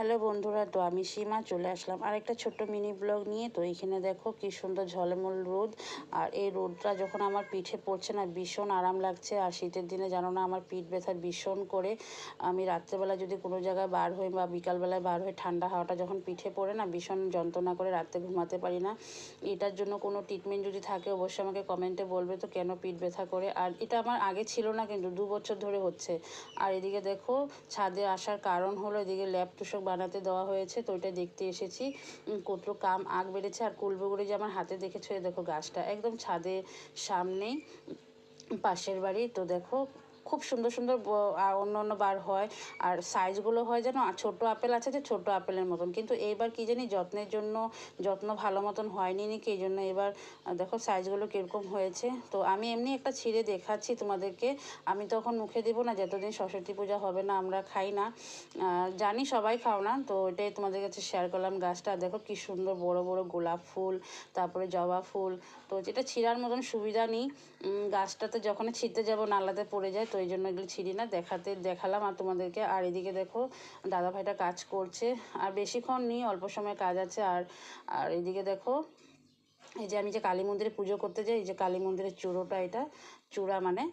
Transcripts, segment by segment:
Hello বন্ধুরা, তো আমি সীমা চলে আসলাম আর একটা ছোট্ট মিনি ব্লগ নিয়ে। তো এখানে দেখো কি সুন্দর ঝলমল রোদ, আর এই রোদটা যখন আমার পিঠে পড়ছে না ভীষণ আরাম লাগছে। আর শীতের দিনে জানো না আমার পিঠ ব্যথা ভীষণ করে। আমি রাত্রেবেলা যদি কোনো জায়গায় বার হই বা বিকালবেলায় বার হই, ঠান্ডা হাওয়াটা যখন পিঠে পড়ে না ভীষণ যন্ত্রণা করে, রাত্রে ঘুমাতে পারি না। এটার জন্য কোনো ট্রিটমেন্ট যদি থাকে অবশ্যই আমাকে কমেন্টে বলবে তো কেন পিঠ ব্যথা করে। আর এটা আমার আগে ছিল না, কিন্তু 2 বছর ধরে হচ্ছে। আর এদিকে দেখো ছাদে আসার কারণ হলো এদিকে ল্যাব তোষক বানাতে দেওয়া হয়েছে, তো ওইটা দেখতে এসেছি। কত কাম আগ বেড়েছে। আর কুলবগুড়ি যে আমার হাতে দেখেছো, এই দেখো গাছটা একদম ছাদের সামনেই, পাশের বাড়ি। তো দেখো খুব সুন্দর সুন্দর আর অন্য অন্য বার হয়। আর সাইজগুলো হয় যেন ছোটো আপেল আছে যে ছোটো আপেলের মতন, কিন্তু এইবার কী জানি যত্নের জন্য যত্ন ভালো মতন হয়নি নাকি, এই জন্য এবার দেখো সাইজগুলো কীরকম হয়েছে। তো আমি এমনি একটা ছিঁড়ে দেখাচ্ছি তোমাদেরকে। আমি তখন মুখে দেবো না, যতদিন সরস্বতী পূজা হবে না আমরা খাই না। জানি সবাই খাও না, তো এটাই তোমাদের কাছে শেয়ার করলাম। গাছটা দেখো কি সুন্দর বড় বড় গোলাপ ফুল, তারপরে জবা ফুল। তো যেটা ছিঁড়ার মতন সুবিধা নেই, গাছটাতে যখন ছিঁড়তে যাবো নালাতে পড়ে যায়, তো এই জন্য এগুলো ছিঁড়ি না। দেখালাম আর তোমাদেরকে। আর এদিকে দেখো দাদাভাইটা কাজ করছে, আর বেশিক্ষণ নেই, অল্প সময় কাজ আছে। আর আর এদিকে দেখো এই যে আমি যে কালী মন্দিরে পুজো করতে যাই, এই যে কালী মন্দিরের চূড়োটা, এটা চূড়া মানে।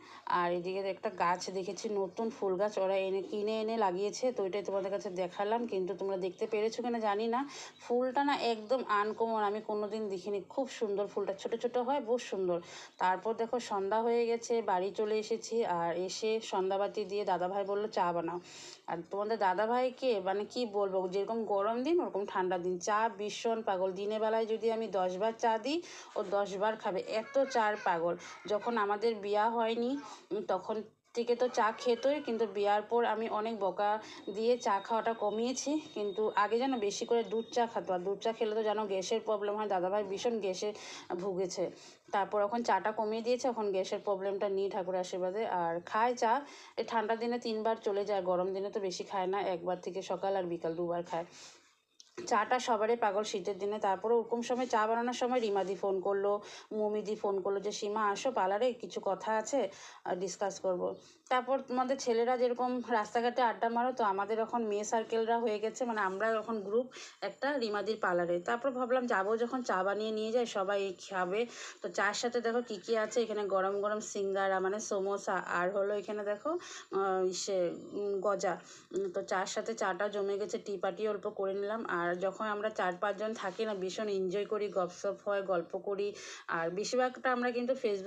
আর এদিকে একটা গাছ দেখেছি, নতুন ফুল গাছ ওরা কিনে এনে লাগিয়েছে, তো এটাই তোমাদের কাছে দেখালাম। কিন্তু তোমরা দেখতে পেরেছো কিনা জানি না। ফুলটা না একদম আনকমন, আমি কোনো দিন দেখিনি। খুব সুন্দর ফুলটা, ছোট ছোট হয়, বহু সুন্দর। তারপর দেখো সন্ধ্যা হয়ে গেছে, বাড়ি চলে এসেছি। আর এসে সন্ধ্যাবাতি দিয়ে দাদাভাই বললো চা বানাও। আর তোমাদের দাদাভাইকে মানে কি বলবো, যেরকম গরম দিন ওরকম ঠান্ডা দিন চা ভীষণ পাগল। দিনের বেলায় যদি আমি 10 বার চা দিই ও 10 বার খাবে, এত চার পাগল। যখন আমাদের বিয়া হয়নি তখন থেকে তো চা খেতোই, কিন্তু বিয়ার পর আমি অনেক বকা দিয়ে চা খাওয়াটা কমিয়েছি। কিন্তু আগে যেন বেশি করে দুধ চা খেতো, আর দুধ চা খেলে তো যেন গ্যাসের প্রবলেম হয়। দাদাভাই ভীষণ গ্যাসে ভুগেছে, তারপর এখন চাটা কমিয়ে দিয়েছে, এখন গ্যাসের প্রবলেমটা নিয়ে ঠাকুরের আশীর্বাদে। আর খায় চা এই ঠান্ডার দিনে 3 বার চলে যায়, গরম দিনে তো বেশি খায় না, একবার থেকে সকাল আর বিকাল 2 বার খায়। চাটা সবারই পাগল শীতের দিনে। তারপরে ওরকম সময় চা বানানোর সময় রিমাদি ফোন করলো, মমিদি ফোন করলো যে সীমা আসো পার্লারে, কিছু কথা আছে, ডিসকাস করব। তারপর তোমাদের ছেলেরা যেরকম রাস্তাঘাটে আড্ডা মারো, তো আমাদের এখন মেয়ে সার্কেলরা হয়ে গেছে, মানে আমরা এখন গ্রুপ একটা রিমাদির পার্লারে। তারপর ভাবলাম যাবো যখন চা বানিয়ে নিয়ে যাই, সবাই খাবে। তো চার সাথে দেখো কী কী আছে এখানে, গরম গরম সিঙ্গারা মানে সমোসা, আর হলো এখানে দেখো গজা। তো চার সাথে চাটা জমে গেছে, টি পার্টি অল্প করে নিলাম। আর যখন আমরা 4-5 জন থাকি না ভীষণ এনজয় করি, গপসপ হয়, গল্প করি। আর বেশিরভাগটা আমরা কিন্তু ফেসবুক